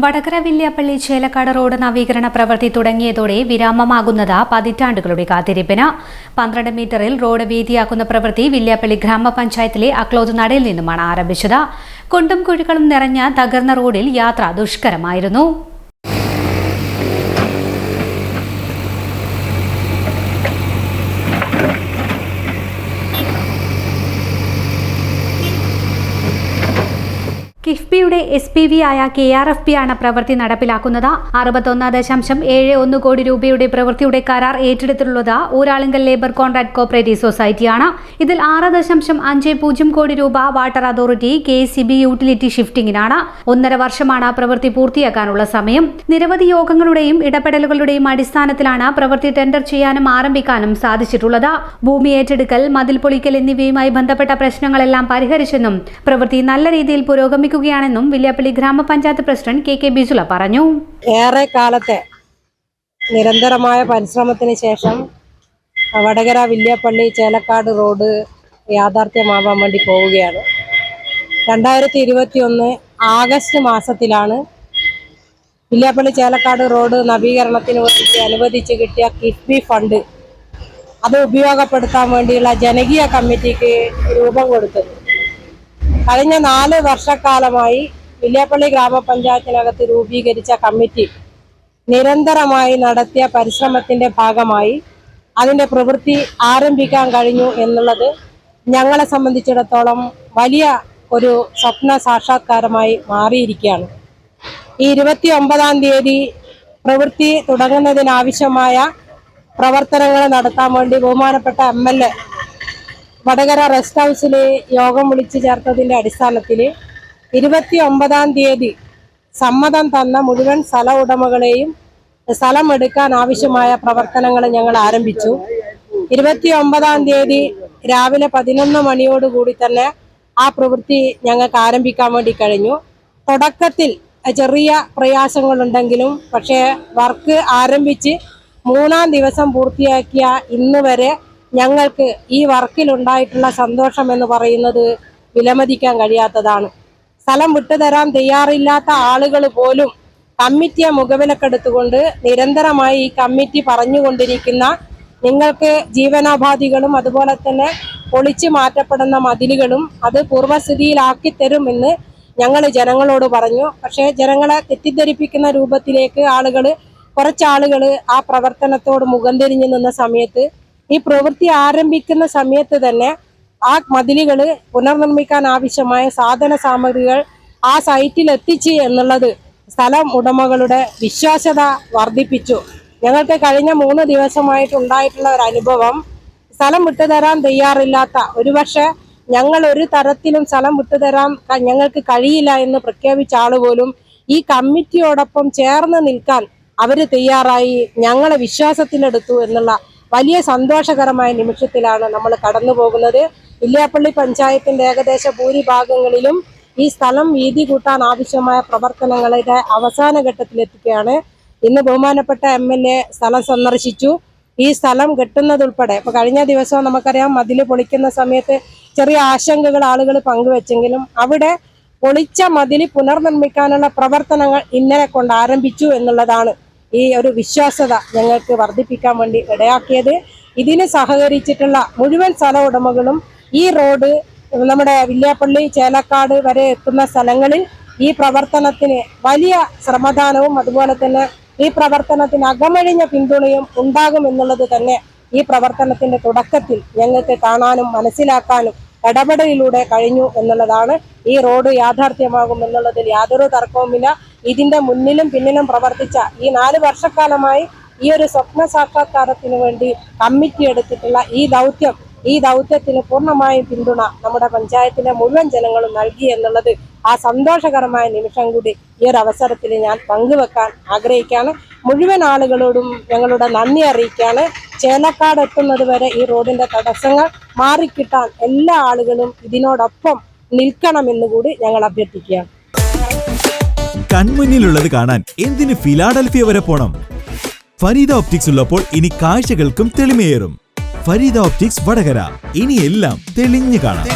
Vadakara Villiappally Chelakkad road നവീകരണ പ്രവൃത്തി തുടങ്ങിയതോടെ വിരാമമാകുന്നത് പതിറ്റാണ്ടുകളുടെ കാത്തിരിപ്പിന്. 12 മീറ്ററിൽ റോഡ് വീതിയാക്കുന്ന പ്രവൃത്തി വില്യാപ്പള്ളി ഗ്രാമപഞ്ചായത്തിലെ അക്ലോത്ത് നടയിൽ നിന്നുമാണ് ആരംഭിച്ചത്. കുണ്ടും കുഴികളും നിറഞ്ഞ തകർന്ന റോഡിൽ യാത്ര ദുഷ്കരമായിരുന്നു. കിഫ്ബിയുടെ SPV ആയ KRFB ആണ് പ്രവൃത്തി നടപ്പിലാക്കുന്നത്. 61.71 കോടി രൂപയുടെ പ്രവൃത്തിയുടെ കരാർ ഏറ്റെടുത്തിട്ടുള്ളത് ഊരാളുങ്കൽ ലേബർ കോൺട്രാക്ട് കോപ്പറേറ്റീവ് സൊസൈറ്റിയാണ്. ഇതിൽ 6.50 കോടി രൂപ വാട്ടർ അതോറിറ്റി KCB യൂട്ടിലിറ്റി ഷിഫ്റ്റിംഗിനാണ്. 1.5 വർഷമാണ് പ്രവൃത്തി പൂർത്തിയാക്കാനുള്ള സമയം. നിരവധി യോഗങ്ങളുടെയും ഇടപെടലുകളുടെയും അടിസ്ഥാനത്തിലാണ് പ്രവൃത്തി ടെൻഡർ ചെയ്യാനും ആരംഭിക്കാനും സാധിച്ചിട്ടുള്ളത്. ഭൂമി ഏറ്റെടുക്കൽ, മതിൽ പൊളിക്കൽ എന്നിവയുമായി ബന്ധപ്പെട്ട പ്രശ്നങ്ങളെല്ലാം പരിഹരിച്ചെന്നും പ്രവൃത്തി നല്ല രീതിയിൽ പുരോഗമിക്കും ണെന്നും വില്യാപ്പള്ളി ഗ്രാമപഞ്ചായത്ത് പ്രസിഡന്റ് KK ബിജുല പറഞ്ഞു. ഏറെ കാലത്തെ നിരന്തരമായ പരിശ്രമത്തിന് ശേഷം വടകര വില്യാപ്പള്ളി ചേലക്കാട് റോഡ് യാഥാർത്ഥ്യമാവാൻ വേണ്ടി പോവുകയാണ്. 2021 ആഗസ്റ്റ് മാസത്തിലാണ് വില്യാപ്പള്ളി ചേലക്കാട് റോഡ് നവീകരണത്തിന് വേണ്ടി അനുവദിച്ച് കിട്ടിയ കിഫ്ബി ഫണ്ട് അത് ഉപയോഗപ്പെടുത്താൻ വേണ്ടിയുള്ള ജനകീയ കമ്മിറ്റിക്ക് രൂപം കൊടുത്തത്. കഴിഞ്ഞ 4 വർഷക്കാലമായി വില്യാപ്പള്ളി ഗ്രാമപഞ്ചായത്തിനകത്ത് രൂപീകരിച്ച കമ്മിറ്റി നിരന്തരമായി നടത്തിയ പരിശ്രമത്തിന്റെ ഭാഗമായി അതിന്റെ പ്രവൃത്തി ആരംഭിക്കാൻ കഴിഞ്ഞു എന്നുള്ളത് ഞങ്ങളെ സംബന്ധിച്ചിടത്തോളം വലിയ ഒരു സ്വപ്ന സാക്ഷാത്കാരമായി മാറിയിരിക്കുകയാണ്. ഈ 29-ാം തീയതി പ്രവൃത്തി തുടങ്ങുന്നതിനാവശ്യമായ പ്രവർത്തനങ്ങൾ നടത്താൻ വേണ്ടി ബഹുമാനപ്പെട്ട MLA വടകര റെസ്റ്റ് ഹൗസിൽ യോഗം വിളിച്ചു ചേർത്തതിൻ്റെ അടിസ്ഥാനത്തിൽ 29-ാം തീയതി സമ്മതം തന്ന മുഴുവൻ സ്ഥല ഉടമകളെയും സ്ഥലം എടുക്കാൻ ആവശ്യമായ പ്രവർത്തനങ്ങൾ ഞങ്ങൾ ആരംഭിച്ചു. 29-ാം തീയതി രാവിലെ 11 മണിയോടുകൂടി തന്നെ ആ പ്രവൃത്തി ഞങ്ങൾക്ക് ആരംഭിക്കാൻ വേണ്ടി കഴിഞ്ഞു. തുടക്കത്തിൽ ചെറിയ പ്രയാസങ്ങളുണ്ടെങ്കിലും പക്ഷേ വർക്ക് ആരംഭിച്ച് 3-ാം ദിവസം പൂർത്തിയാക്കിയ ഇന്ന് വരെ ഞങ്ങൾക്ക് ഈ വർക്കിലുണ്ടായിട്ടുള്ള സന്തോഷം എന്ന് പറയുന്നത് വിലമതിക്കാൻ കഴിയാത്തതാണ്. സ്ഥലം വിട്ടുതരാൻ തയ്യാറില്ലാത്ത ആളുകൾ പോലും കമ്മിറ്റിയെ മുഖവിലക്കെടുത്തുകൊണ്ട് നിരന്തരമായി ഈ കമ്മിറ്റി പറഞ്ഞുകൊണ്ടിരിക്കുന്ന നിങ്ങൾക്ക് ജീവനോപാധികളും അതുപോലെ തന്നെ പൊളിച്ചു മാറ്റപ്പെടുന്ന മതിലുകളും അത് പൂർവ്വസ്ഥിതിയിലാക്കി തരുമെന്ന് ഞങ്ങൾ ജനങ്ങളോട് പറഞ്ഞു. പക്ഷേ ജനങ്ങളെ തെറ്റിദ്ധരിപ്പിക്കുന്ന രൂപത്തിലേക്ക് കുറച്ചാളുകൾ ആ പ്രവർത്തനത്തോട് മുഖം തിരിഞ്ഞു നിന്ന സമയത്ത് ഈ പ്രവൃത്തി ആരംഭിക്കുന്ന സമയത്ത് തന്നെ ആ മതിലുകൾ പുനർനിർമ്മിക്കാൻ ആവശ്യമായ സാധന സാമഗ്രികൾ ആ സൈറ്റിൽ എത്തിച്ചു എന്നുള്ളത് സ്ഥലം ഉടമകളുടെ വിശ്വാസ്യത വർദ്ധിപ്പിച്ചു. ഞങ്ങൾക്ക് കഴിഞ്ഞ 3 ദിവസമായിട്ടുണ്ടായിട്ടുള്ള ഒരു അനുഭവം, സ്ഥലം വിട്ടുതരാൻ തയ്യാറില്ലാത്ത, ഒരുപക്ഷെ ഞങ്ങൾ ഒരു തരത്തിലും സ്ഥലം വിട്ടുതരാൻ ഞങ്ങൾക്ക് കഴിയില്ല എന്ന് പ്രഖ്യാപിച്ച ആളുപോലും ഈ കമ്മിറ്റിയോടൊപ്പം ചേർന്ന് നിൽക്കാൻ അവർ തയ്യാറായി ഞങ്ങളെ വിശ്വാസത്തിലെടുത്തു എന്നുള്ള വലിയ സന്തോഷകരമായ നിമിഷത്തിലാണ് നമ്മൾ കടന്നു പോകുന്നത്. വില്യാപ്പള്ളി പഞ്ചായത്തിന്റെ ഏകദേശ ഭൂരിഭാഗങ്ങളിലും ഈ സ്ഥലം വീതി കൂട്ടാൻ ആവശ്യമായ പ്രവർത്തനങ്ങളുടെ അവസാന ഘട്ടത്തിലെത്തുകയാണ്. ഇന്ന് ബഹുമാനപ്പെട്ട MLA സ്ഥലം സന്ദർശിച്ചു. ഈ സ്ഥലം കെട്ടുന്നതുൾപ്പെടെ ഇപ്പൊ കഴിഞ്ഞ ദിവസം നമുക്കറിയാം മതിൽ പൊളിക്കുന്ന സമയത്ത് ചെറിയ ആശങ്കകൾ ആളുകൾ പങ്കുവെച്ചെങ്കിലും അവിടെ പൊളിച്ച മതിൽ പുനർനിർമ്മിക്കാനുള്ള പ്രവർത്തനങ്ങൾ ഇന്നലെ കൊണ്ട് ആരംഭിച്ചു എന്നുള്ളതാണ് ഈ ഒരു വിശ്വാസ്യത ഞങ്ങൾക്ക് വർദ്ധിപ്പിക്കാൻ വേണ്ടി ഇടയാക്കിയത്. ഇതിന് സഹകരിച്ചിട്ടുള്ള മുഴുവൻ സ്ഥല ഉടമകളും ഈ റോഡ് നമ്മുടെ വില്യാപ്പള്ളി ചേലക്കാട് വരെ എത്തുന്ന സ്ഥലങ്ങളിൽ ഈ പ്രവർത്തനത്തിന് വലിയ ശ്രമദാനവും അതുപോലെ തന്നെ ഈ പ്രവർത്തനത്തിന് അകമഴിഞ്ഞ പിന്തുണയും ഉണ്ടാകുമെന്നുള്ളത് തന്നെ ഈ പ്രവർത്തനത്തിന്റെ തുടക്കത്തിൽ ഞങ്ങൾക്ക് കാണാനും മനസ്സിലാക്കാനും ഇടപെടലിലൂടെ കഴിഞ്ഞു എന്നുള്ളതാണ്. ഈ റോഡ് യാഥാർത്ഥ്യമാകും എന്നുള്ളതിൽ യാതൊരു തർക്കവുമില്ല. ഇതിന്റെ മുന്നിലും പിന്നിലും പ്രവർത്തിച്ച ഈ 4 വർഷക്കാലമായി ഈ ഒരു സ്വപ്ന സാക്ഷാത്കാരത്തിന് വേണ്ടി കമ്മിറ്റി എടുത്തിട്ടുള്ള ഈ ദൗത്യത്തിന് പൂർണ്ണമായും പിന്തുണ നമ്മുടെ പഞ്ചായത്തിലെ മുഴുവൻ ജനങ്ങളും നൽകി എന്നുള്ളത് ആ സന്തോഷകരമായ നിമിഷം കൂടി ഈ ഒരു അവസരത്തിൽ ഞാൻ പങ്കുവെക്കാൻ ആഗ്രഹിക്കുകയാണ്. മുഴുവൻ ആളുകളോടും ഞങ്ങളുടെ നന്ദി അറിയിക്കുകയാണ്. ചേലക്കാട് എത്തുന്നത് വരെ ഈ റോഡിന്റെ തടസ്സങ്ങൾ മാറിക്കിട്ടാൻ എല്ലാ ആളുകളും ഇതിനോടൊപ്പം നിൽക്കണമെന്ന് കൂടി ഞങ്ങൾ അഭ്യർത്ഥിക്കുകയാണ്. കൺമുന്നിലുള്ളത് കാണാൻ എന്തിന് ഫിലാഡൽഫിയ വരെ പോണം? ഫരീദ ഓപ്റ്റിക്സ് ഉള്ളപ്പോൾ ഇനി കാഴ്ചകൾക്കും തെളിമയേറും. ഫരീദ ഓപ്റ്റിക്സ് വടകര, ഇനി എല്ലാം തെളിഞ്ഞു കാണാം.